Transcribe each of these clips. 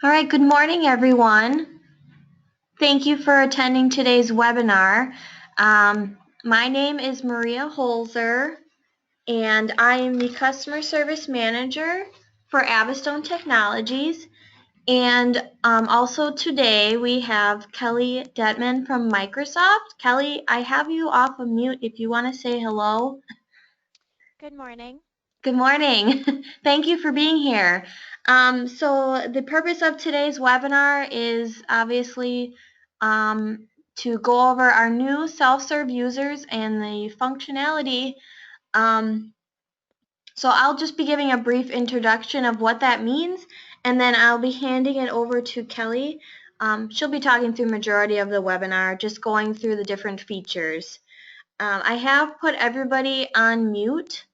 All right, good morning, everyone. Thank you for attending today's webinar. My name is Maria Holzer, and I am the Customer Service Manager for Avistone Technologies. And also today we have Kelly Detman from Microsoft. Kelly, I have you off of mute if you want to say hello. Good morning. Good morning. Thank you for being here. So the purpose of today's webinar is obviously to go over our new self-serve users and the functionality. Um, so I'll just be giving a brief introduction of what that means, and then I'll be handing it over to Kelly. She'll be talking through majority of the webinar, just going through the different features. I have put everybody on mute.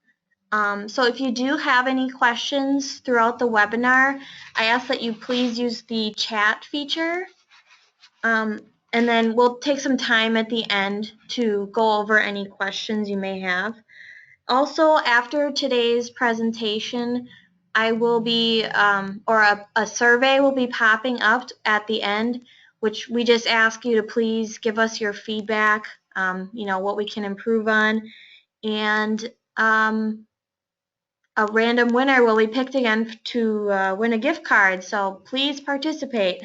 So if you do have any questions throughout the webinar, I ask that you please use the chat feature. And then we'll take some time at the end to go over any questions you may have. Also, after today's presentation, I will be, or a survey will be popping up at the end, which we just ask you to please give us your feedback, what we can improve on. And a random winner will be picked again to win a gift card, so please participate.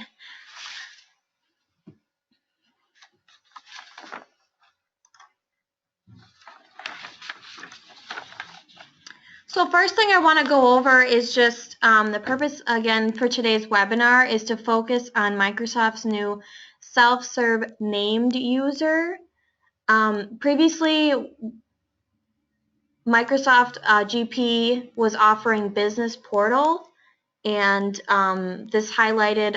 So first thing I want to go over is just the purpose, again, for today's webinar is to focus on Microsoft's new self-serve named user. Previously, Microsoft GP was offering Business Portal, and this highlighted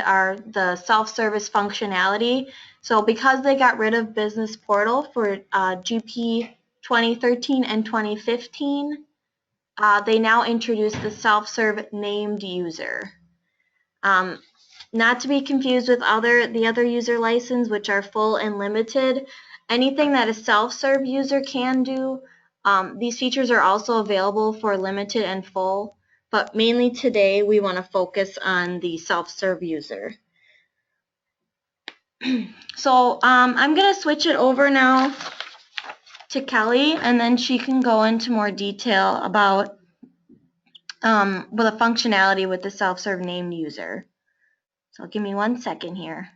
the self-service functionality. So because they got rid of Business Portal for GP 2013 and 2015, they now introduced the self-serve named user. Not to be confused with the other user license, which are full and limited. Anything that a self-serve user can do, these features are also available for limited and full, but mainly today we want to focus on the self-serve user. So I'm going to switch it over now to Kelly, and then she can go into more detail about the functionality with the self-serve named user. So give me 1 second here.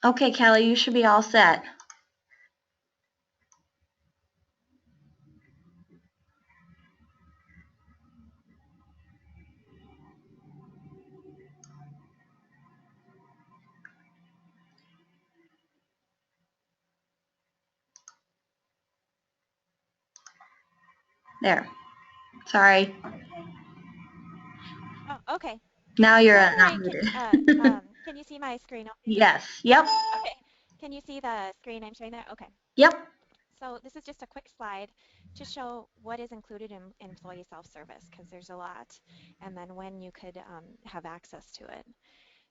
Okay, Kelly, you should be all set. There. Sorry. Oh, okay. Now you're No not worry. muted. Can you see my screen okay? Yes. Yep. Okay. Can you see the screen I'm showing there? Okay. Yep. So this is just a quick slide to show what is included in employee self-service because there's a lot, and then when you could have access to it.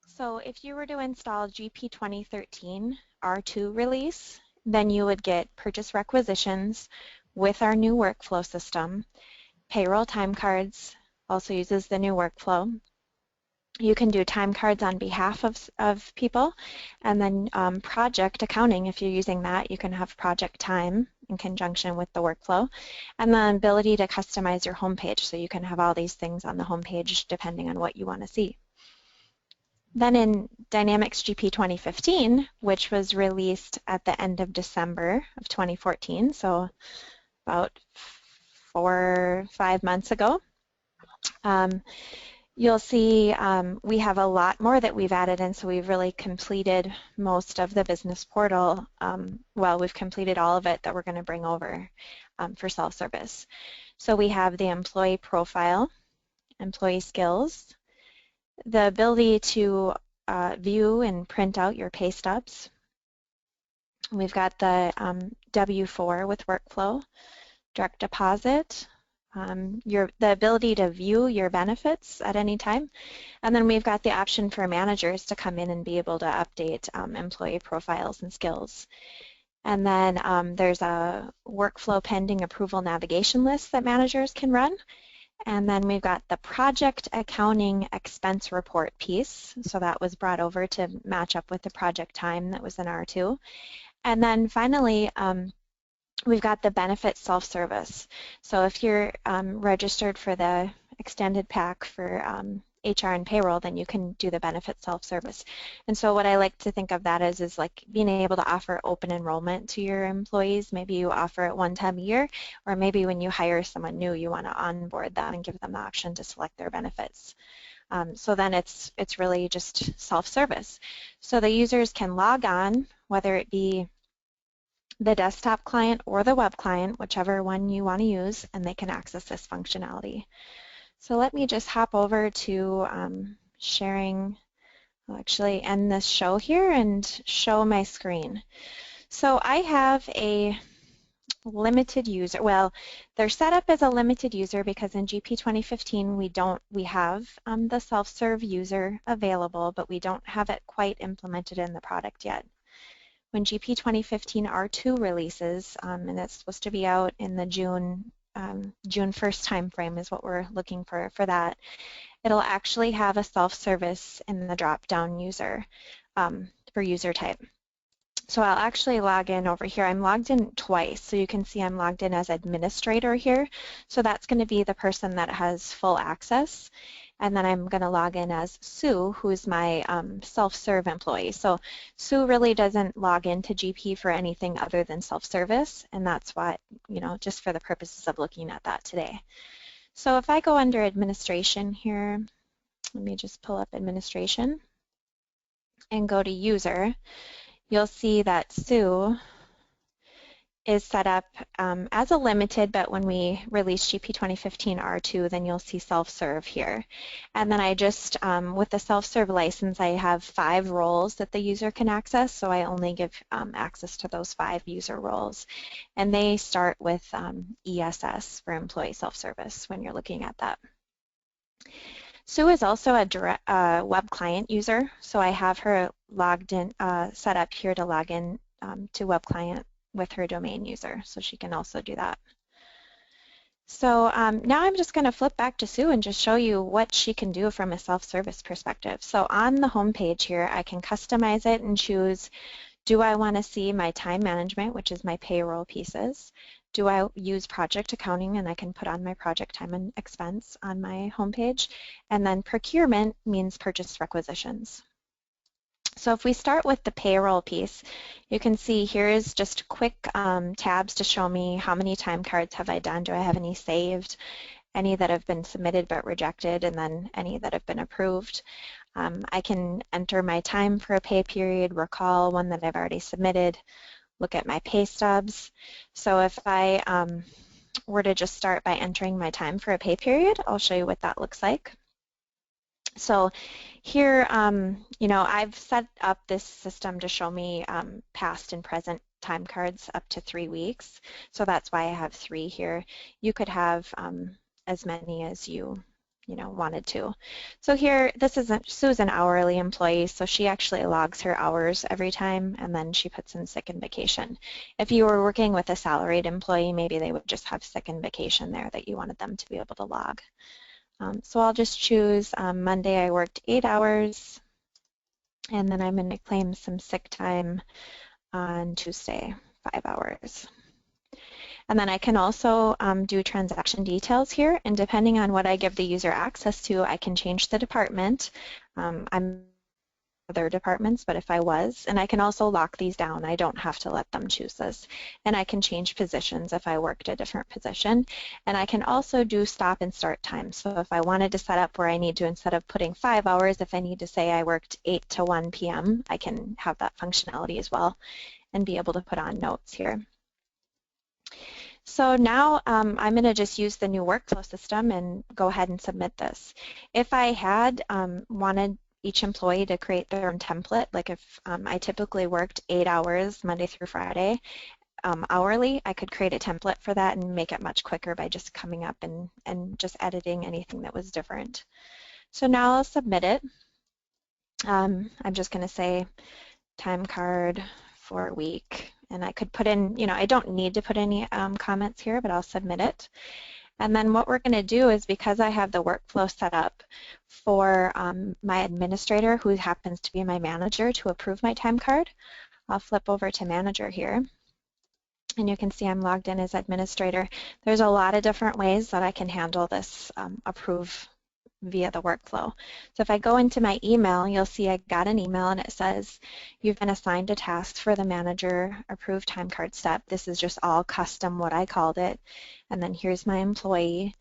So if you were to install GP 2013 R2 release, then you would get purchase requisitions with our new workflow system. Payroll time cards also uses the new workflow. You can do time cards on behalf of people, and then project accounting, if you're using that, you can have project time in conjunction with the workflow, and the ability to customize your homepage, so you can have all these things on the homepage depending on what you want to see. Then in Dynamics GP 2015, which was released at the end of December of 2014, so about 4 or 5 months ago, you'll see we have a lot more that we've added in, so we've really completed most of the business portal. Well, we've completed all of it that we're going to bring over for self-service. So we have the employee profile, employee skills, the ability to view and print out your pay stubs. We've got the W-4 with workflow, direct deposit, the ability to view your benefits at any time. And then we've got the option for managers to come in and be able to update employee profiles and skills. And then there's a workflow pending approval navigation list that managers can run. And then we've got the project accounting expense report piece. So that was brought over to match up with the project time that was in R2. And then finally, we've got the benefit self-service. So if you're registered for the extended pack for HR and payroll, then you can do the benefit self-service. And so what I like to think of that as is like being able to offer open enrollment to your employees. Maybe you offer it one time a year, or maybe when you hire someone new, you want to onboard them and give them the option to select their benefits. So then it's really just self-service. So the users can log on, whether it be the desktop client or the web client, whichever one you want to use, and they can access this functionality. So let me just hop over to sharing. I'll actually end this show here and show my screen. So I have a limited user. Well, they're set up as a limited user because in GP 2015 we have the self-serve user available, but we don't have it quite implemented in the product yet. When GP 2015 R2 releases, and it's supposed to be out in the June 1st timeframe is what we're looking for that, it'll actually have a self-service in the drop-down user for user type. So I'll actually log in over here. I'm logged in twice, so you can see I'm logged in as administrator here. So that's going to be the person that has full access. And then I'm going to log in as Sue, who's my self-serve employee. So Sue really doesn't log into GP for anything other than self-service, and that's why, just for the purposes of looking at that today. So if I go under administration here, let me just pull up administration and go to user, you'll see that Sue is set up as a limited, but when we release GP 2015 R2, then you'll see self-serve here. And then I just, with the self-serve license, I have 5 roles that the user can access, so I only give access to those 5 user roles. And they start with ESS for employee self-service when you're looking at that. Sue is also a web client user, so I have her logged in, set up here to log in to web client with her domain user, so she can also do that. So now I'm just going to flip back to Sue and just show you what she can do from a self-service perspective. So on the home page here, I can customize it and choose, do I want to see my time management, which is my payroll pieces? Do I use project accounting, and I can put on my project time and expense on my home page? And then procurement means purchase requisitions. So if we start with the payroll piece, you can see here is just quick tabs to show me how many time cards have I done, do I have any saved, any that have been submitted but rejected, and then any that have been approved. I can enter my time for a pay period, recall one that I've already submitted, look at my pay stubs. So if I were to just start by entering my time for a pay period, I'll show you what that looks like. So here, I've set up this system to show me past and present time cards up to 3 weeks. So that's why I have 3 here. You could have as many as you wanted to. So here, Sue's an hourly employee, so she actually logs her hours every time, and then she puts in sick and vacation. If you were working with a salaried employee, maybe they would just have sick and vacation there that you wanted them to be able to log. So I'll just choose Monday I worked 8 hours, and then I'm going to claim some sick time on Tuesday, 5 hours. And then I can also do transaction details here, and depending on what I give the user access to, I can change the department. I'm other departments, but if I was, and I can also lock these down. I don't have to let them choose this. And I can change positions if I worked a different position. And I can also do stop and start time. So if I wanted to set up where I need to, instead of putting 5 hours, if I need to say I worked 8 to 1 p.m., I can have that functionality as well and be able to put on notes here. So now I'm going to just use the new workflow system and go ahead and submit this. If I had wanted each employee to create their own template, like if I typically worked 8 hours Monday through Friday hourly, I could create a template for that and make it much quicker by just coming up and just editing anything that was different. So now I'll submit it. I'm just going to say time card for a week. And I could put in, I don't need to put any comments here, but I'll submit it. And then what we're going to do is, because I have the workflow set up for my administrator, who happens to be my manager, to approve my time card, I'll flip over to manager here. And you can see I'm logged in as administrator. There's a lot of different ways that I can handle this approve via the workflow. So if I go into my email, you'll see I got an email and it says, you've been assigned a task for the manager approved time card step. This is just all custom what I called it. And then here's my employee.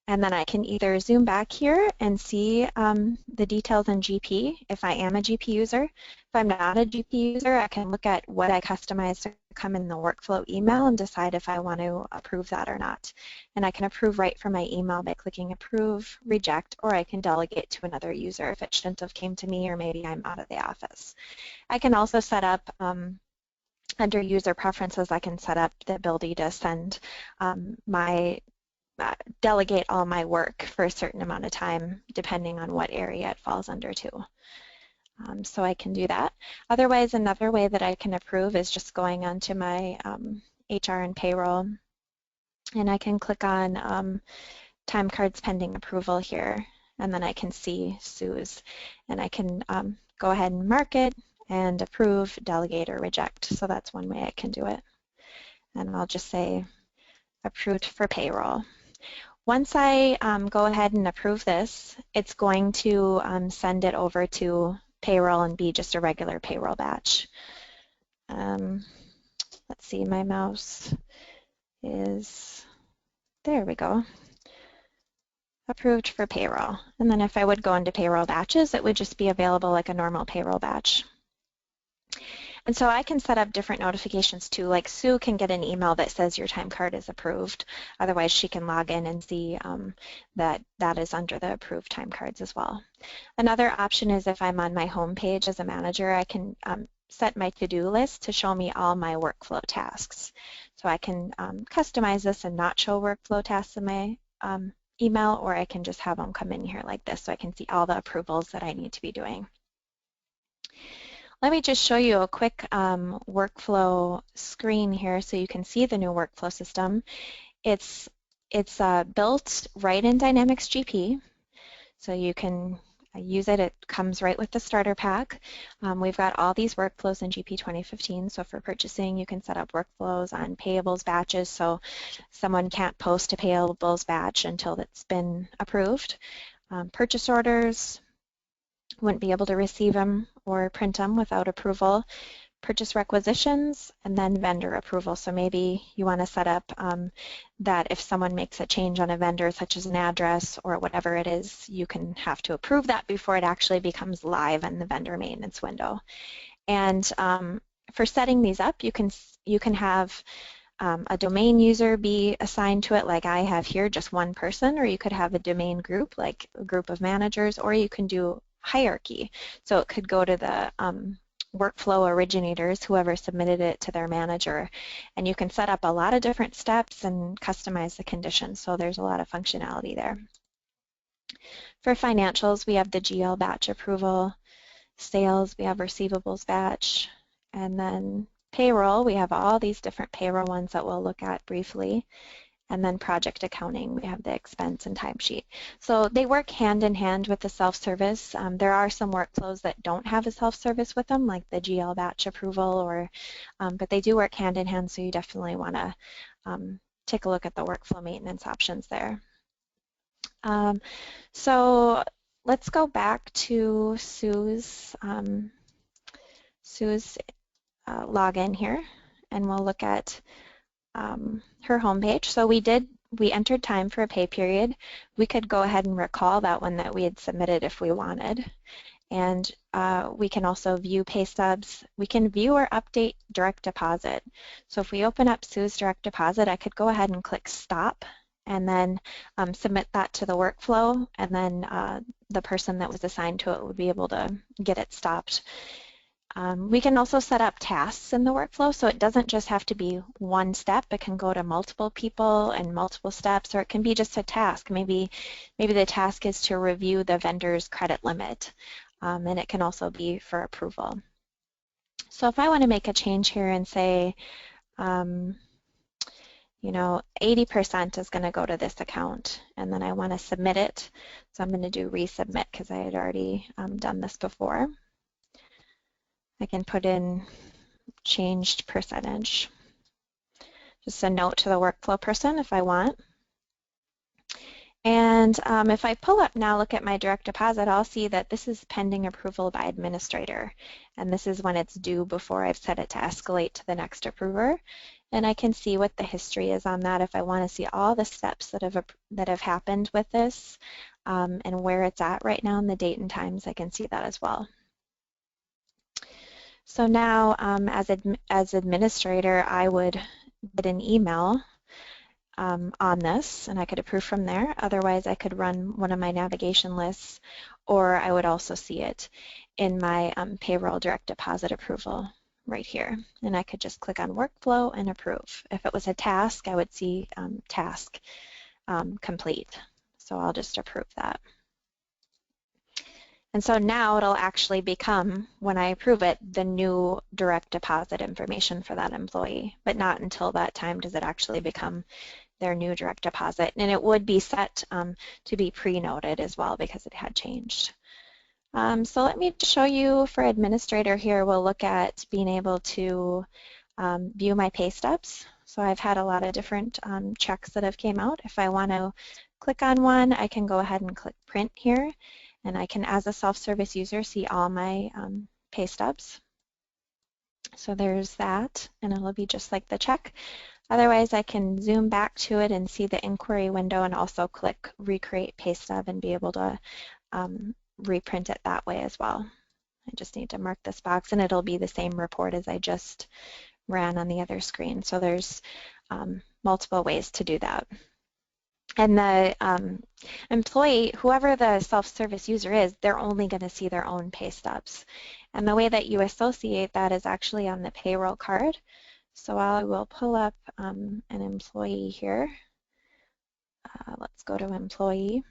And then I can either zoom back here and see the details in GP if I am a GP user. If I'm not a GP user, I can look at what I customized to come in the workflow email and decide if I want to approve that or not. And I can approve right from my email by clicking approve, reject, or I can delegate to another user if it shouldn't have came to me, or maybe I'm out of the office. I can also set up under user preferences, I can set up the ability to send delegate all my work for a certain amount of time, depending on what area it falls under too. So I can do that. Otherwise, another way that I can approve is just going onto my HR and payroll, and I can click on time cards pending approval here, and then I can see Sue's, and I can go ahead and mark it and approve, delegate, or reject. So that's one way I can do it. And I'll just say approved for payroll. Once I go ahead and approve this, it's going to send it over to payroll and be just a regular payroll batch. Let's see, my mouse is, there we go, approved for payroll. And then if I would go into payroll batches, it would just be available like a normal payroll batch. And so I can set up different notifications too, like Sue can get an email that says your time card is approved. Otherwise, she can log in and see that that is under the approved time cards as well. Another option is if I'm on my home page as a manager, I can set my to-do list to show me all my workflow tasks. So I can customize this and not show workflow tasks in my email, or I can just have them come in here like this so I can see all the approvals that I need to be doing. Let me just show you a quick workflow screen here so you can see the new workflow system. It's built right in Dynamics GP, so you can use it. It comes right with the starter pack. We've got all these workflows in GP 2015, so for purchasing you can set up workflows on payables batches, so someone can't post a payables batch until it's been approved. Purchase orders, wouldn't be able to receive them or print them without approval. Purchase requisitions, and then vendor approval. So maybe you want to set up that if someone makes a change on a vendor, such as an address or whatever it is, you can have to approve that before it actually becomes live in the vendor maintenance window. And for setting these up, you can have a domain user be assigned to it like I have here, just one person, or you could have a domain group, like a group of managers, or you can do hierarchy. So it could go to the workflow originators, whoever submitted it to their manager, and you can set up a lot of different steps and customize the conditions, so there's a lot of functionality there. For financials, we have the GL batch approval. Sales, we have receivables batch, and then payroll, we have all these different payroll ones that we'll look at briefly. And then project accounting, we have the expense and timesheet. So they work hand in hand with the self-service. There are some workflows that don't have a self-service with them, like the GL batch approval, or but they do work hand in hand, so you definitely want to take a look at the workflow maintenance options there. So let's go back to Sue's login here, and we'll look at her homepage. So we entered time for a pay period. We could go ahead and recall that one that we had submitted if we wanted. And we can also view pay stubs. We can view or update direct deposit. So if we open up Sue's direct deposit, I could go ahead and click stop and then submit that to the workflow, and then the person that was assigned to it would be able to get it stopped. We can also set up tasks in the workflow, so it doesn't just have to be one step. It can go to multiple people and multiple steps, or it can be just a task. Maybe the task is to review the vendor's credit limit, and it can also be for approval. So if I want to make a change here and say, 80% is going to go to this account, and then I want to submit it, so I'm going to do resubmit because I had already done this before. I can put in changed percentage. Just a note to the workflow person if I want. And if I pull up now, look at my direct deposit, I'll see that this is pending approval by administrator. And this is when it's due before I've set it to escalate to the next approver. And I can see what the history is on that if I want to see all the steps that have happened with this and where it's at right now and the date and times, I can see that as well. So now, as administrator, I would get an email on this, and I could approve from there. Otherwise, I could run one of my navigation lists, or I would also see it in my payroll direct deposit approval right here. And I could just click on workflow and approve. If it was a task, I would see task complete. So I'll just approve that. And so now it'll actually become, when I approve it, the new direct deposit information for that employee. But not until that time does it actually become their new direct deposit. And it would be set to be pre-noted as well because it had changed. So let me show you for administrator here, we'll look at being able to view my pay stubs. So I've had a lot of different checks that have came out. If I want to click on one, I can go ahead and click print here. And I can, as a self-service user, see all my pay stubs. So there's that, and it'll be just like the check. Otherwise, I can zoom back to it and see the inquiry window and also click recreate pay stub and be able to reprint it that way as well. I just need to mark this box, and it'll be the same report as I just ran on the other screen. So there's multiple ways to do that. And the employee, whoever the self-service user is, they're only going to see their own pay stubs. And the way that you associate that is actually on the payroll card. So I will pull up an employee here. Let's go to employee.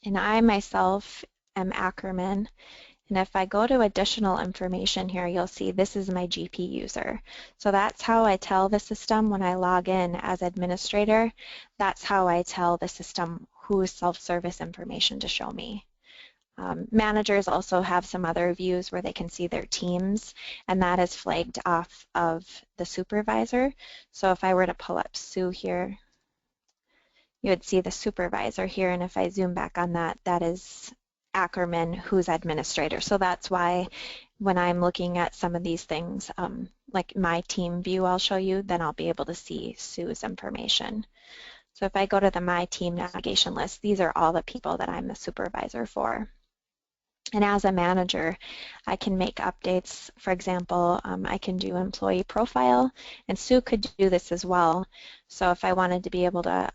And I myself am Ackerman. And if I go to additional information here, you'll see this is my GP user. So that's how I tell the system when I log in as administrator. That's how I tell the system whose self-service information to show me. Managers also have some other views where they can see their teams, and that is flagged off of the supervisor. So if I were to pull up Sue here, you would see the supervisor here, and if I zoom back on that, that is Ackerman, who's administrator. So that's why when I'm looking at some of these things, like my team view I'll show you, then I'll be able to see Sue's information. So if I go to the My Team navigation list, these are all the people that I'm the supervisor for. And as a manager, I can make updates. For example, I can do employee profile, and Sue could do this as well. So if I wanted to be able to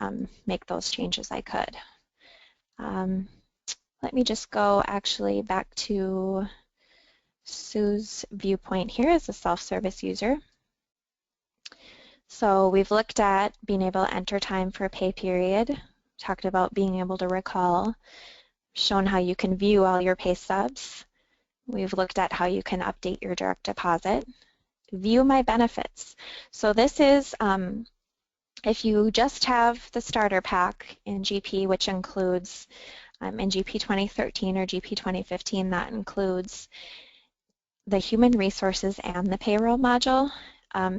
make those changes, I could. Let me just go actually back to Sue's viewpoint here as a self-service user. So we've looked at being able to enter time for a pay period, talked about being able to recall, shown how you can view all your pay stubs. We've looked at how you can update your direct deposit. View my benefits. So this is if you just have the starter pack in GP, which includes in GP 2013 or GP 2015, that includes the human resources and the payroll module,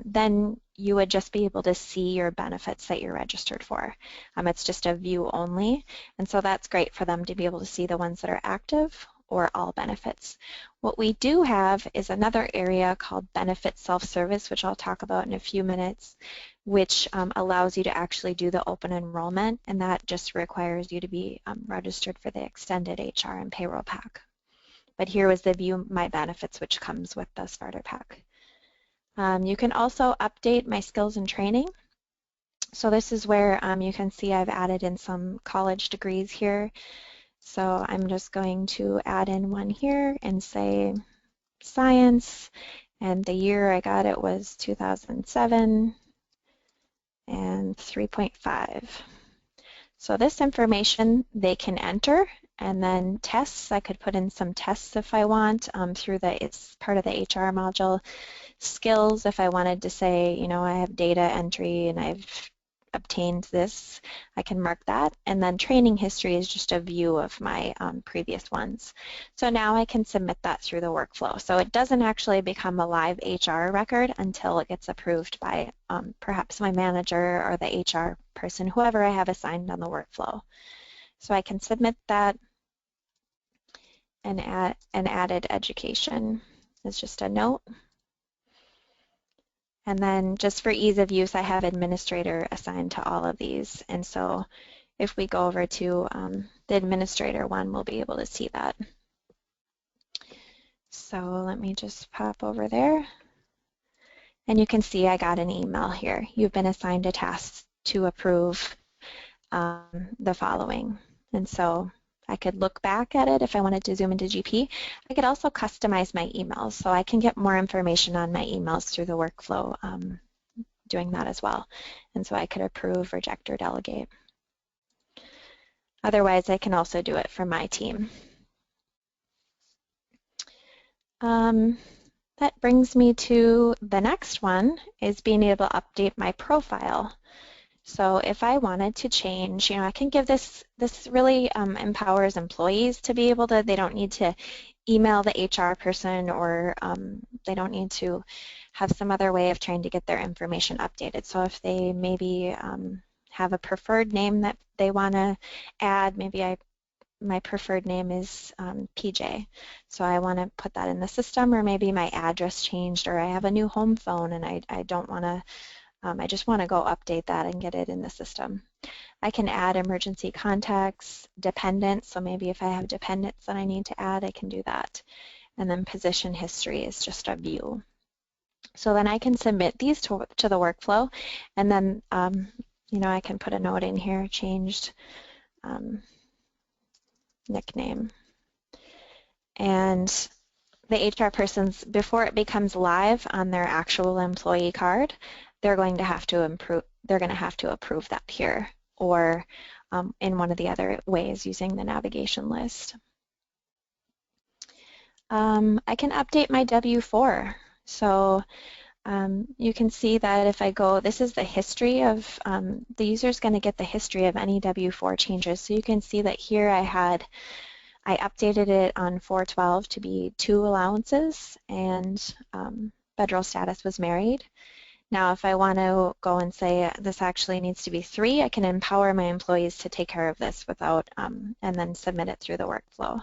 then you would just be able to see your benefits that you're registered for. It's just a view only, and so that's great for them to be able to see the ones that are active or all benefits. What we do have is another area called Benefit Self-Service, which I'll talk about in a few minutes, which allows you to actually do the open enrollment, and that just requires you to be registered for the extended HR and payroll pack. but here was the View My Benefits, which comes with the starter pack. You can also update my skills and training. So this is where you can see I've added in some college degrees here. So I'm just going to add in one here and say science, and the year I got it was 2007 and 3.5. So this information they can enter, and then tests, I could put in some tests if I want through it's part of the HR module. Skills, if I wanted to say, you know, I have data entry and I've obtained this, I can mark that. And then training history is just a view of my previous ones. So now I can submit that through the workflow. So it doesn't actually become a live HR record until it gets approved by perhaps my manager or the HR person, whoever I have assigned on the workflow. So I can submit that, and add an added education is just a note. And then just for ease of use, I have administrator assigned to all of these. And so if we go over to the administrator one, we'll be able to see that. So let me just pop over there. And you can see I got an email here. You've been assigned a task to approve the following. And so I could look back at it if I wanted to zoom into GP. I could also customize my emails, so I can get more information on my emails through the workflow doing that as well. And so I could approve, reject, or delegate. Otherwise, I can also do it for my team. That brings me to the next one, is being able to update my profile. So if I wanted to change, you know, I can give this really empowers employees to be able to, they don't need to email the HR person, or they don't need to have some other way of trying to get their information updated. So if they maybe have a preferred name that they want to add, maybe my preferred name is PJ, so I want to put that in the system, or maybe my address changed, or I have a new home phone and I don't want to, I just want to go update that and get it in the system. I can add emergency contacts, dependents, so maybe if I have dependents that I need to add, I can do that. And then position history is just a view. So then I can submit these to the workflow, and then you know, I can put a note in here, changed nickname. And the HR person's, before it becomes live on their actual employee card, they're going to have to approve that here, or in one of the other ways using the navigation list. I can update my W-4. So you can see that if I go, this is the history of, the user's going to get the history of any W-4 changes. So you can see that here I updated it on 4/12 to be 2 allowances, and federal status was married. Now if I want to go and say this actually needs to be 3, I can empower my employees to take care of this without, and then submit it through the workflow.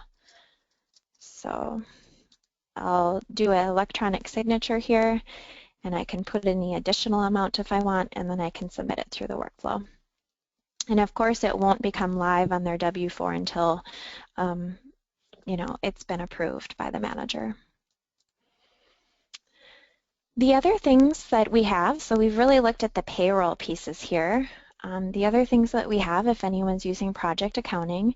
So I'll do an electronic signature here, and I can put in the additional amount if I want, and then I can submit it through the workflow. And of course it won't become live on their W-4 until you know, it's been approved by the manager. The other things that we have, so we've really looked at the payroll pieces here. The other things that we have, if anyone's using project accounting,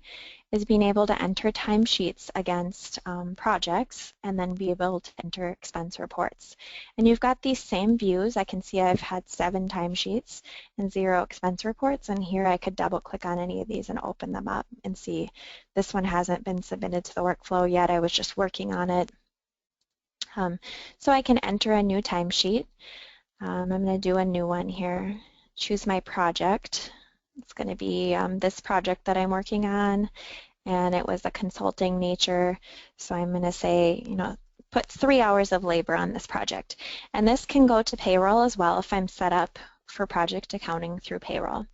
is being able to enter timesheets against projects, and then be able to enter expense reports. And you've got these same views. I can see I've had 7 timesheets and 0 expense reports, and here I could double click on any of these and open them up and see this one hasn't been submitted to the workflow yet. I was just working on it. So I can enter a new timesheet. I'm going to do a new one here. Choose my project. It's going to be this project that I'm working on, and it was a consulting nature. So I'm going to say, you know, put 3 hours of labor on this project. And this can go to payroll as well if I'm set up for project accounting through payroll.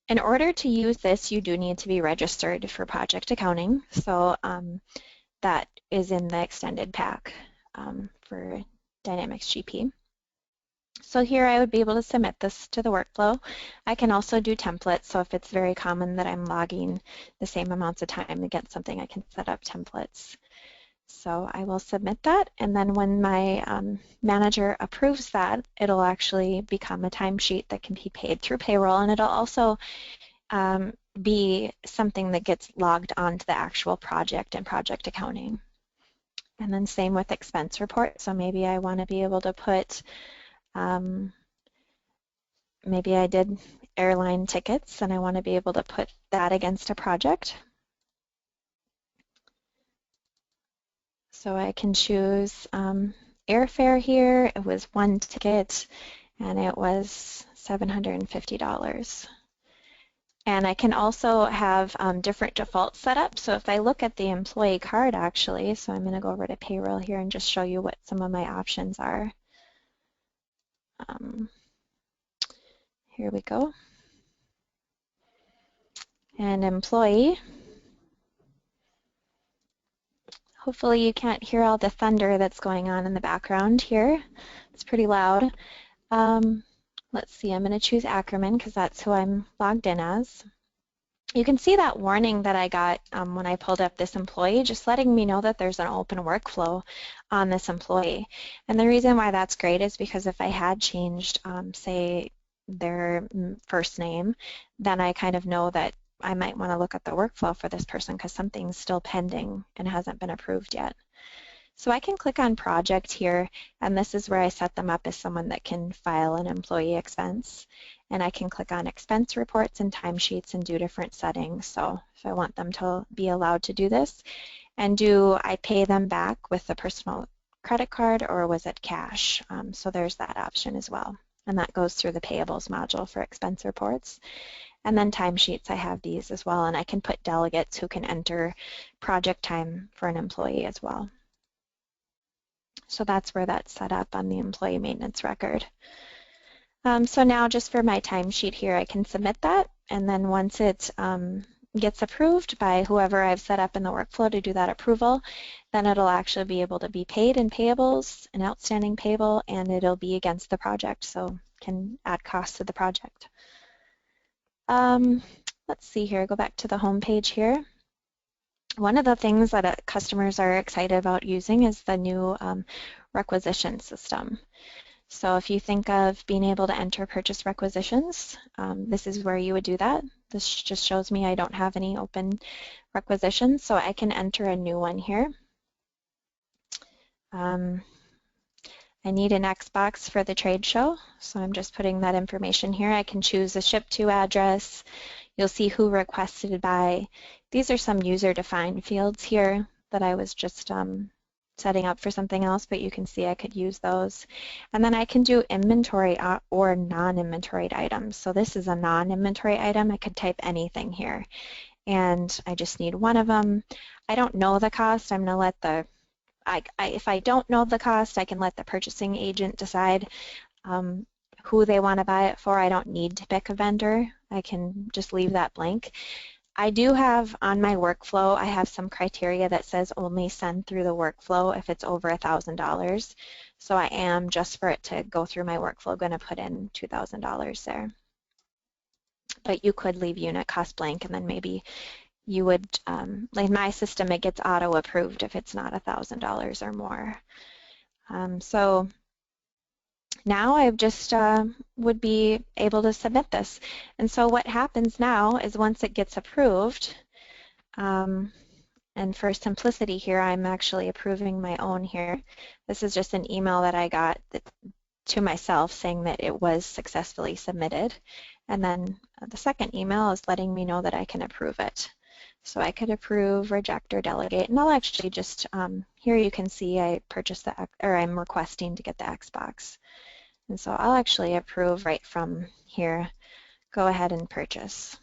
In order to use this, you do need to be registered for project accounting. So that is in the extended pack for Dynamics GP. So here I would be able to submit this to the workflow. I can also do templates, so if it's very common that I'm logging the same amounts of time to get something, I can set up templates. So I will submit that, and then when my manager approves that, it'll actually become a timesheet that can be paid through payroll, and it'll also be something that gets logged onto the actual project and project accounting. And then same with expense report. So maybe I want to be able to put, maybe I did airline tickets and I want to be able to put that against a project. So I can choose airfare here. It was one ticket and it was $750. And I can also have different default setups. So if I look at the employee card actually, so I'm going to go over to payroll here and just show you what some of my options are. Here we go. And employee. Hopefully you can't hear all the thunder that's going on in the background here. It's pretty loud. Let's see, I'm going to choose Ackerman because that's who I'm logged in as. You can see that warning that I got when I pulled up this employee, just letting me know that there's an open workflow on this employee. And the reason why that's great is because if I had changed, say, their first name, then I kind of know that I might want to look at the workflow for this person because something's still pending and hasn't been approved yet. So I can click on project here, and this is where I set them up as someone that can file an employee expense. And I can click on expense reports and timesheets and do different settings. So if I want them to be allowed to do this, and do I pay them back with a personal credit card or was it cash? So there's that option as well. And that goes through the payables module for expense reports. And then timesheets, I have these as well, and I can put delegates who can enter project time for an employee as well. So that's where that's set up on the employee maintenance record. So now just for my timesheet here, I can submit that, and then once it gets approved by whoever I've set up in the workflow to do that approval, then it'll actually be able to be paid in payables, an outstanding payable, and it'll be against the project, so can add costs to the project. Let's see here, go back to the home page here. One of the things that customers are excited about using is the new requisition system. So if you think of being able to enter purchase requisitions, this is where you would do that. This just shows me I don't have any open requisitions, so I can enter a new one here. I need an Xbox for the trade show, so I'm just putting that information here. I can choose a ship to address. You'll see who requested by. These are some user-defined fields here that I was just setting up for something else, but you can see I could use those. And then I can do inventory or non-inventoried items. So this is a non-inventory item. I could type anything here. And I just need one of them. I don't know the cost. I'm going to let the, if I don't know the cost, I can let the purchasing agent decide who they want to buy it for. I don't need to pick a vendor. I can just leave that blank. I do have on my workflow, I have some criteria that says only send through the workflow if it's over $1,000. So I am, just for it to go through my workflow, going to put in $2,000 there. But you could leave unit cost blank, and then maybe you would, like my system, it gets auto approved if it's not $1,000 or more. So now I just would be able to submit this. And so what happens now is once it gets approved, and for simplicity here, I'm actually approving my own here. This is just an email that I got to myself saying that it was successfully submitted. And then the second email is letting me know that I can approve it. So I could approve, reject, or delegate. And I'll actually just, here you can see I purchased the, or I'm requesting to get the Xbox. And so I'll actually approve right from here, go ahead and purchase.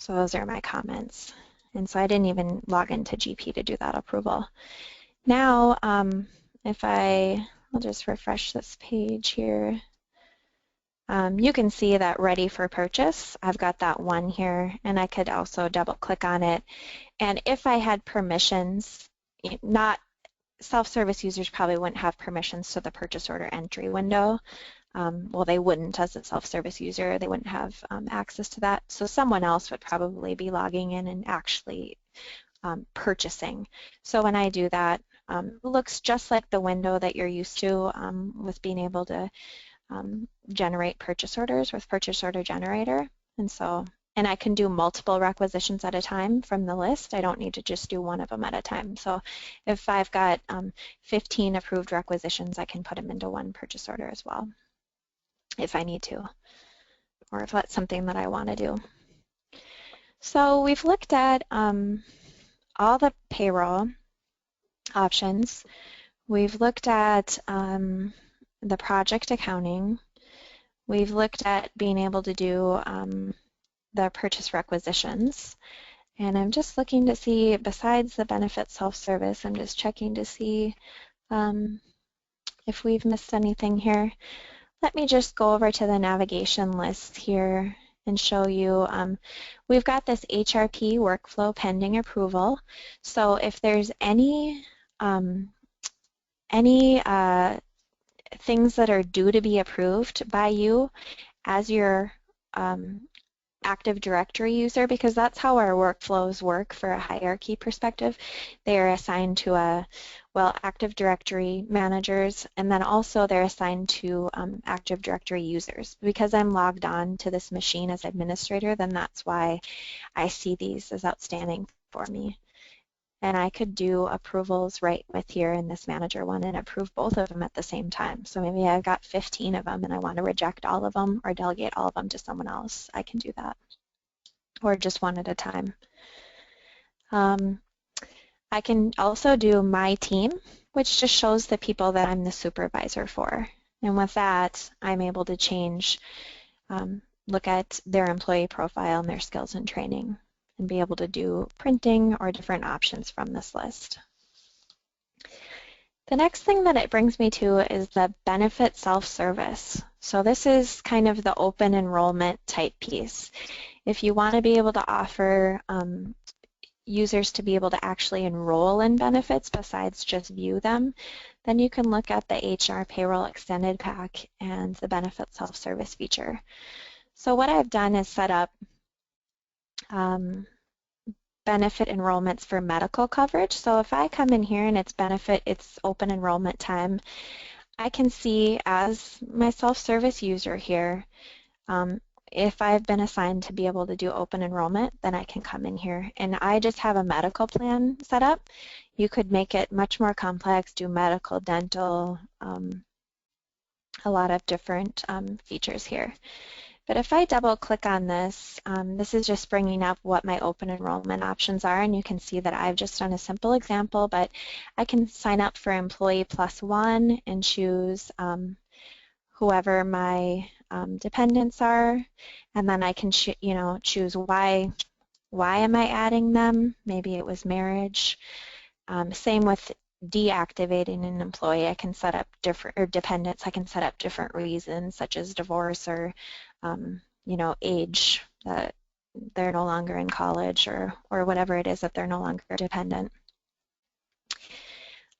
So those are my comments. And so I didn't even log into GP to do that approval. Now, if I'll just refresh this page here. You can see that ready for purchase. I've got that one here, and I could also double click on it. And if I had permissions, not self-service users probably wouldn't have permissions to the purchase order entry window. Well, they wouldn't as a self-service user. They wouldn't have access to that. So someone else would probably be logging in and actually purchasing. So when I do that, it looks just like the window that you're used to with being able to generate purchase orders with Purchase Order Generator. And I can do multiple requisitions at a time from the list. I don't need to just do one of them at a time. So if I've got 15 approved requisitions, I can put them into one purchase order as well, if I need to, or if that's something that I want to do. So we've looked at all the payroll options. We've looked at the project accounting. We've looked at being able to do the purchase requisitions. And I'm just looking to see, besides the benefit self-service, I'm just checking to see if we've missed anything here. Let me just go over to the navigation list here and show you. We've got this HRP workflow pending approval. So if there's any things that are due to be approved by you as your Active Directory user, because that's how our workflows work for a hierarchy perspective. They are assigned to Active Directory managers, and then also they're assigned to Active Directory users. Because I'm logged on to this machine as administrator, then that's why I see these as outstanding for me. And I could do approvals right with here in this manager one and approve both of them at the same time. So maybe I've got 15 of them and I want to reject all of them or delegate all of them to someone else. I can do that, or just one at a time. I can also do my team, which just shows the people that I'm the supervisor for. And with that, I'm able to change, look at their employee profile and their skills and training, and be able to do printing or different options from this list. The next thing that it brings me to is the benefit self-service. So this is kind of the open enrollment type piece. If you want to be able to offer users to be able to actually enroll in benefits besides just view them, then you can look at the HR Payroll Extended Pack and the benefit self-service feature. So what I've done is set up benefit enrollments for medical coverage. So if I come in here and it's open enrollment time, I can see as my self-service user here, if I've been assigned to be able to do open enrollment, then I can come in here and I just have a medical plan set up. You could make it much more complex, do medical, dental, a lot of different features here. But if I double click on this, this is just bringing up what my open enrollment options are, and you can see that I've just done a simple example, but I can sign up for Employee Plus One and choose whoever my dependents are, and then I can choose why am I adding them? Maybe it was marriage. Same with deactivating an employee. I can set up dependents. I can set up different reasons such as divorce or age, that they're no longer in college or whatever it is that they're no longer dependent.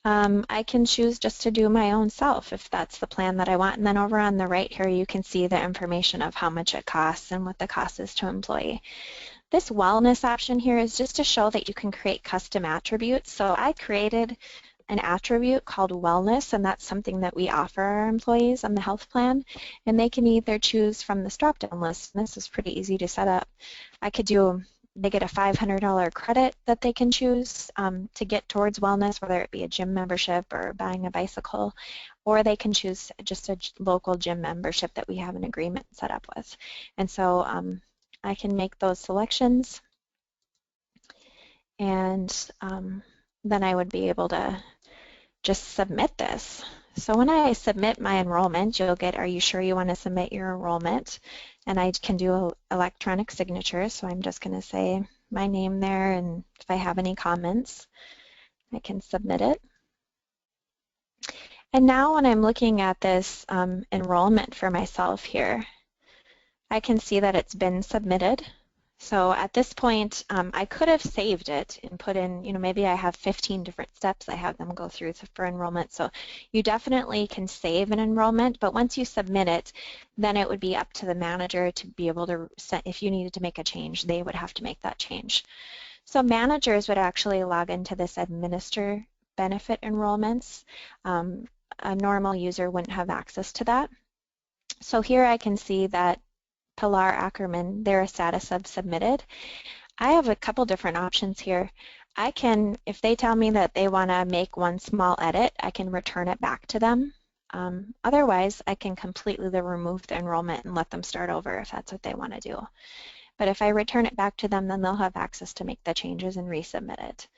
I can choose just to do my own self if that's the plan that I want. And then over on the right here, you can see the information of how much it costs and what the cost is to employee. This wellness option here is just to show that you can create custom attributes. So I created an attribute called wellness, and that's something that we offer our employees on the health plan. And they can either choose from this drop-down list, and this is pretty easy to set up. They get a $500 credit that they can choose to get towards wellness, whether it be a gym membership or buying a bicycle, or they can choose just a local gym membership that we have an agreement set up with. And so I can make those selections, and then I would be able to just submit this. So when I submit my enrollment, you'll get, are you sure you want to submit your enrollment? And I can do electronic signature, so I'm just going to say my name there, and if I have any comments, I can submit it. And now when I'm looking at this enrollment for myself here, I can see that it's been submitted. So at this point, I could have saved it and put in, maybe I have 15 different steps I have them go through for enrollment. So you definitely can save an enrollment, but once you submit it, then it would be up to the manager to be able to, if you needed to make a change, they would have to make that change. So managers would actually log into this administer benefit enrollments. A normal user wouldn't have access to that. So here I can see that Pilar Ackerman, their status of submitted. I have a couple different options here. I can, if they tell me that they want to make one small edit, I can return it back to them. Otherwise, I can completely remove the enrollment and let them start over if that's what they want to do. But if I return it back to them, then they'll have access to make the changes and resubmit it.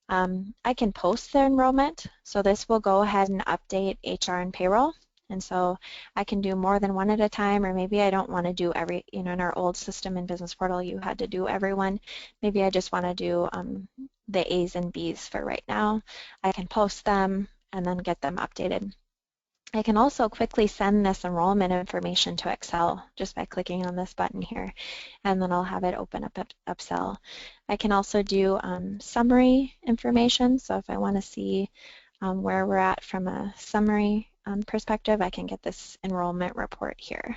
I can post the enrollment, so this will go ahead and update HR and payroll. And so I can do more than one at a time, or maybe I don't want to do every, in our old system in Business Portal, you had to do everyone. Maybe I just want to do the A's and B's for right now. I can post them and then get them updated. I can also quickly send this enrollment information to Excel just by clicking on this button here, and then I'll have it open up Excel. I can also do summary information, so if I want to see where we're at from a summary perspective, I can get this enrollment report here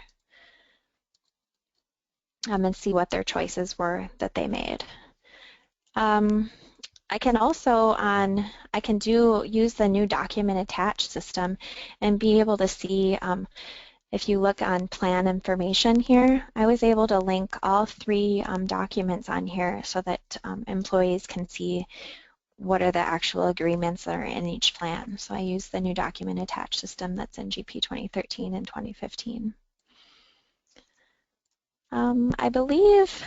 and see what their choices were that they made. I can also use the new document attach system and be able to see if you look on plan information here, I was able to link all three documents on here so that employees can see what are the actual agreements that are in each plan. So I use the new document attach system that's in GP 2013 and 2015. I believe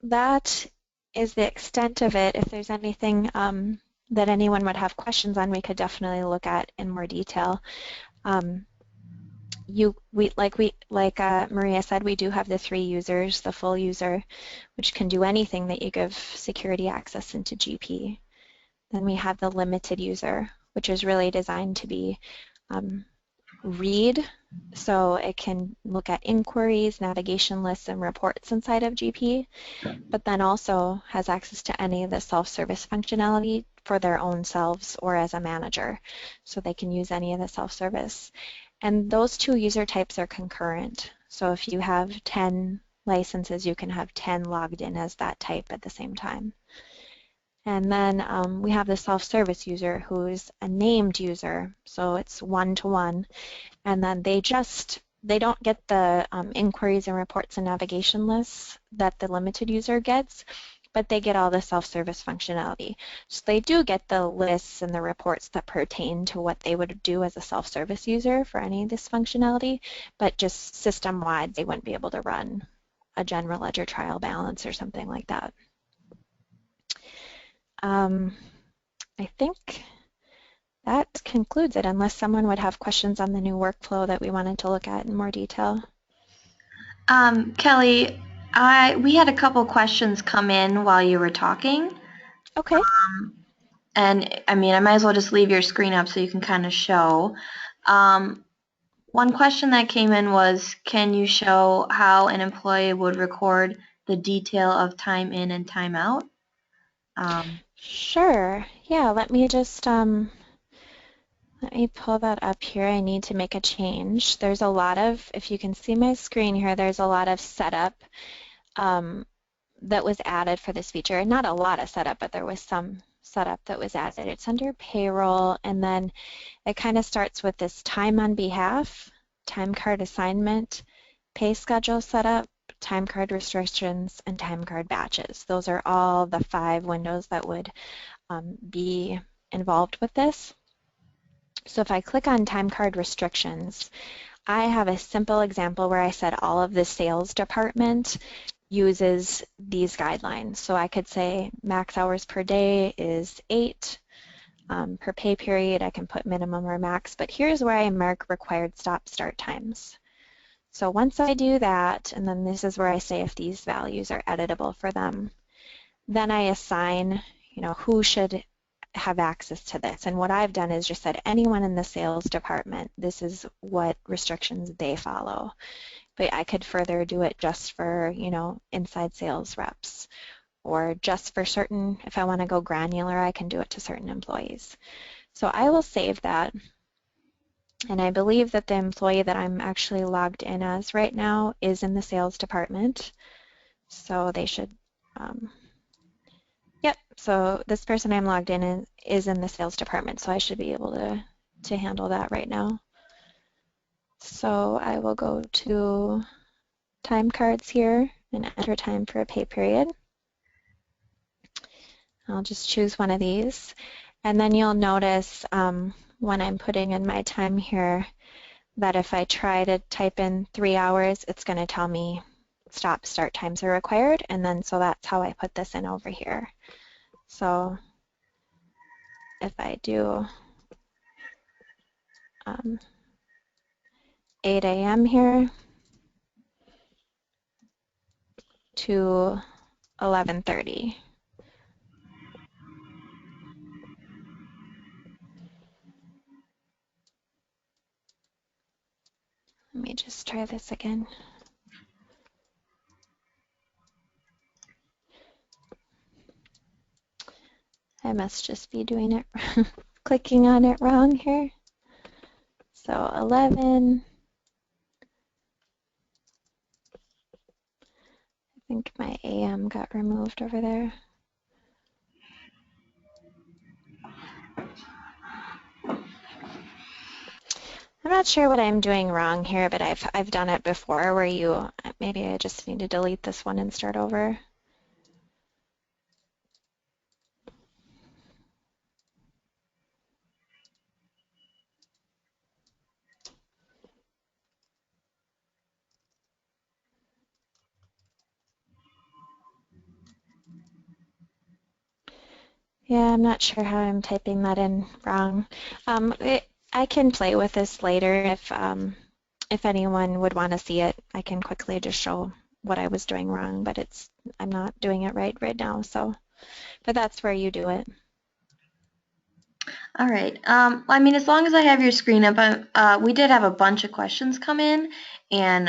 that is the extent of it. If there's anything that anyone would have questions on, we could definitely look at in more detail. Like Maria said, we do have the 3 users, the full user, which can do anything that you give security access into GP. Then we have the limited user, which is really designed to be read, so it can look at inquiries, navigation lists, and reports inside of GP, but then also has access to any of the self-service functionality for their own selves or as a manager, so they can use any of the self-service. And those 2 user types are concurrent, so if you have 10 licenses, you can have 10 logged in as that type at the same time. And then we have the self-service user who's a named user, so it's one-to-one, and then they don't get the inquiries and reports and navigation lists that the limited user gets, but they get all the self-service functionality. So they do get the lists and the reports that pertain to what they would do as a self-service user for any of this functionality, but just system-wide, they wouldn't be able to run a general ledger trial balance or something like that. I think that concludes it, unless someone would have questions on the new workflow that we wanted to look at in more detail. Kelly, we had a couple questions come in while you were talking. Okay. And I mean, I might as well just leave your screen up so you can kind of show. One question that came in was, can you show how an employee would record the detail of time in and time out? Sure. Yeah, let me pull that up here. I need to make a change. There's a lot of, if you can see my screen here, there's a lot of setup that was added for this feature. Not a lot of setup, but there was some setup that was added. It's under payroll, and then it kind of starts with this time on behalf, time card assignment, pay schedule setup, time card restrictions, and time card batches. Those are all the 5 windows that would be involved with this. So if I click on time card restrictions, I have a simple example where I said all of the sales department uses these guidelines. So I could say max hours per day is 8. Per pay period, I can put minimum or max, but here's where I mark required stop-start times. So once I do that, and then this is where I say if these values are editable for them, then I assign, who should have access to this. And what I've done is just said anyone in the sales department, this is what restrictions they follow. But I could further do it just for, inside sales reps, or just for certain, if I want to go granular, I can do it to certain employees. So I will save that. And I believe that the employee that I'm actually logged in as right now is in the sales department. So they should, So this person I'm logged in is in the sales department, so I should be able to handle that right now. So I will go to time cards here and enter time for a pay period. I'll just choose one of these. And then you'll notice when I'm putting in my time here that if I try to type in 3 hours, it's going to tell me start times are required. And then so that's how I put this in over here. So if I do 8 a.m. here to 11:30. Let me just try this again. I must just be doing it, clicking on it wrong here. So 11. I think my AM got removed over there. I'm not sure what I'm doing wrong here, but I've done it before where maybe I just need to delete this one and start over. Yeah, I'm not sure how I'm typing that in wrong. I can play with this later if anyone would want to see it. I can quickly just show what I was doing wrong, but I'm not doing it right now. So, but that's where you do it. All right. I mean, as long as I have your screen up, we did have a bunch of questions come in, and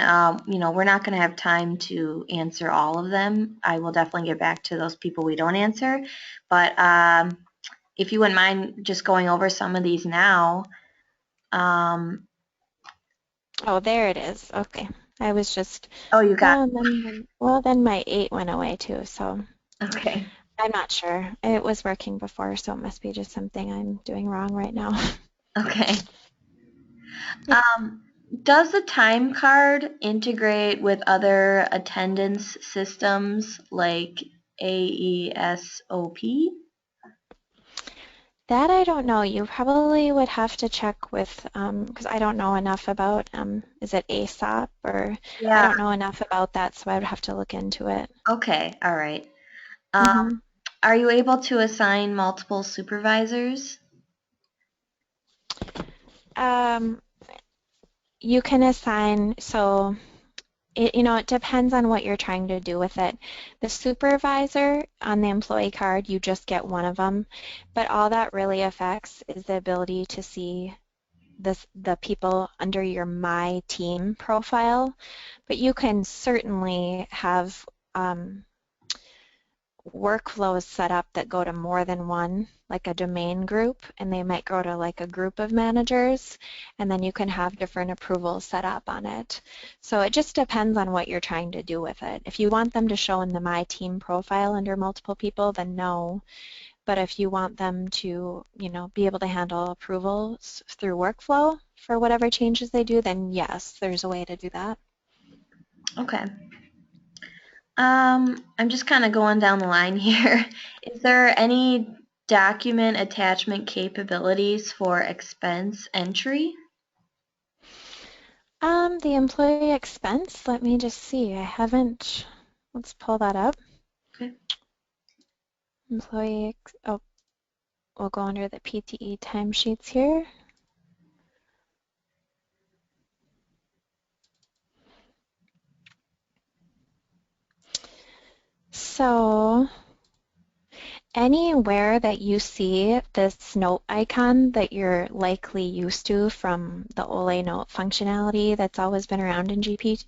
we're not going to have time to answer all of them. I will definitely get back to those people we don't answer, but if you wouldn't mind just going over some of these now. Oh, there it is. Okay. I was just. Oh, you got. Then my 8 went away too. So. Okay. I'm not sure. It was working before, so it must be just something I'm doing wrong right now. Okay. Does the time card integrate with other attendance systems like AESOP? That I don't know. You probably would have to check with, because I don't know enough about, is it ASOP or Yeah. I don't know enough about that, so I would have to look into it. Okay. All right. Mm-hmm. Are you able to assign multiple supervisors? You can assign, so it depends on what you're trying to do with it. The supervisor on the employee card, you just get one of them, but all that really affects is the ability to see the people under your My Team profile. But you can certainly have workflows set up that go to more than one, like a domain group, and they might go to like a group of managers, and then you can have different approvals set up on it. So it just depends on what you're trying to do with it. If you want them to show in the My Team profile under multiple people, then no. But if you want them to, be able to handle approvals through workflow for whatever changes they do, then yes, there's a way to do that. Okay. I'm just kind of going down the line here. Is there any document attachment capabilities for expense entry? The employee expense, let me just see. Let's pull that up. Okay. We'll go under the PTE timesheets here. So anywhere that you see this note icon that you're likely used to from the OLE note functionality that's always been around in GP,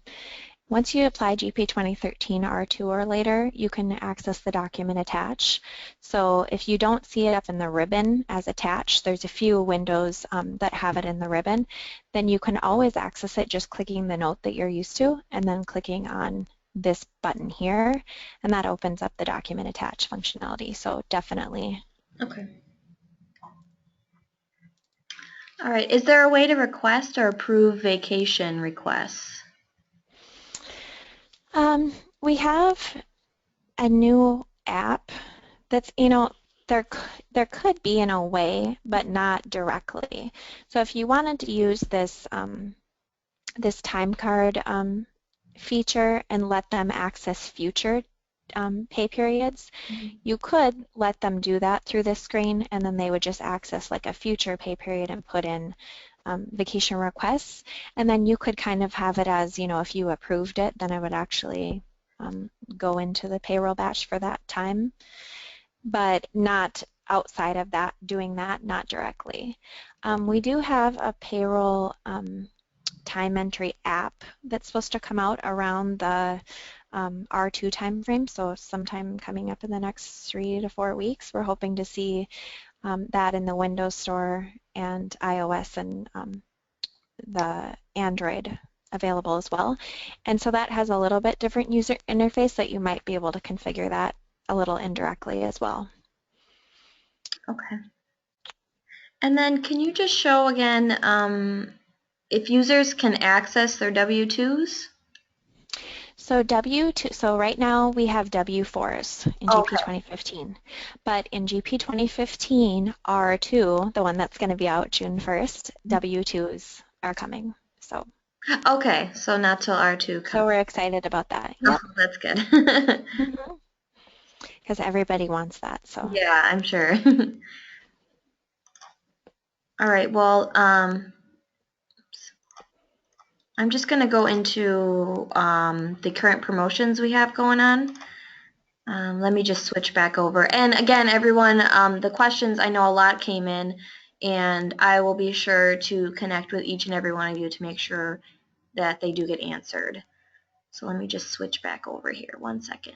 once you apply GP 2013 R2 or later, you can access the document attach. So if you don't see it up in the ribbon as attached, there's a few windows that have it in the ribbon, then you can always access it just clicking the note that you're used to and then clicking on this button here, and that opens up the document attach functionality. So definitely. Okay. All right. Is there a way to request or approve vacation requests? We have a new app that's, there could be in a way, but not directly. So if you wanted to use this time card feature and let them access future pay periods, you could let them do that through this screen, and then they would just access like a future pay period and put in vacation requests, and then you could kind of have it as, if you approved it, then it would actually go into the payroll batch for that time, but not outside of that, doing that, not directly. We do have a payroll time entry app that's supposed to come out around the R2 timeframe, so sometime coming up in the next 3 to 4 weeks. We're hoping to see that in the Windows Store and iOS and the Android available as well. And so that has a little bit different user interface that you might be able to configure that a little indirectly as well. Okay. And then can you just show again if users can access their W-2s? So so right now we have W-4s in GP 2015, but in GP 2015 R2, the one that's going to be out June 1st, W-2s are coming. So Okay, so not till R2 comes. So we're excited about that. Yep. Oh, that's good. Because everybody wants that. So yeah, I'm sure. All right, well, I'm just going to go into the current promotions we have going on. Let me just switch back over. And again, everyone, the questions, I know a lot came in, and I will be sure to connect with each and every one of you to make sure that they do get answered. So let me just switch back over here. 1 second.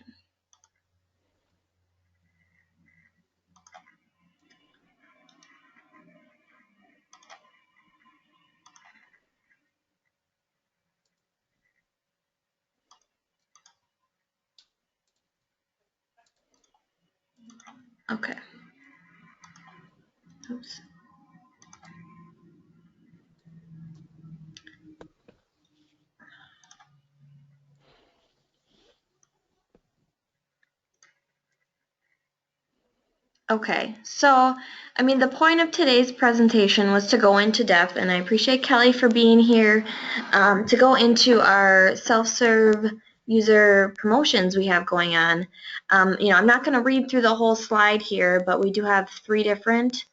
Okay. Oops. Okay, so I mean the point of today's presentation was to go into depth, and I appreciate Kelly for being here to go into our self-serve user promotions we have going on. I'm not going to read through the whole slide here, but we do have 3 different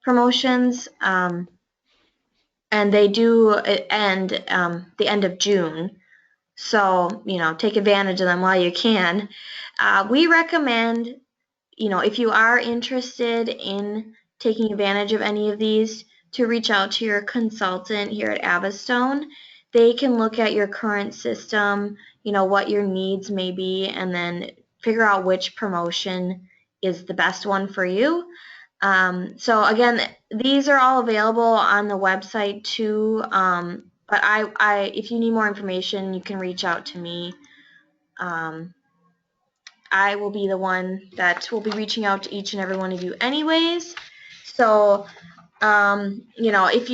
promotions, and they do end the end of June. So, take advantage of them while you can. We recommend, if you are interested in taking advantage of any of these, to reach out to your consultant here at Avistone. They can look at your current system, what your needs may be, and then figure out which promotion is the best one for you. So again, these are all available on the website too. But if you need more information, you can reach out to me. I will be the one that will be reaching out to each and every one of you anyways. So, if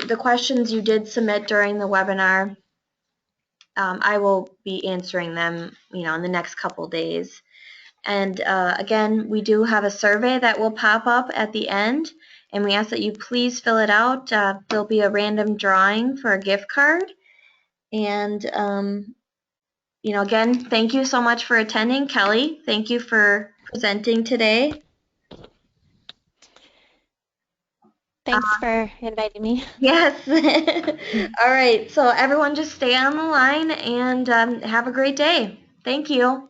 the questions you did submit during the webinar, I will be answering them, in the next couple days. And again, we do have a survey that will pop up at the end, and we ask that you please fill it out. There'll be a random drawing for a gift card. And, again, thank you so much for attending. Kelly, thank you for presenting today. Thanks for inviting me. Yes. All right. So everyone just stay on the line and have a great day. Thank you.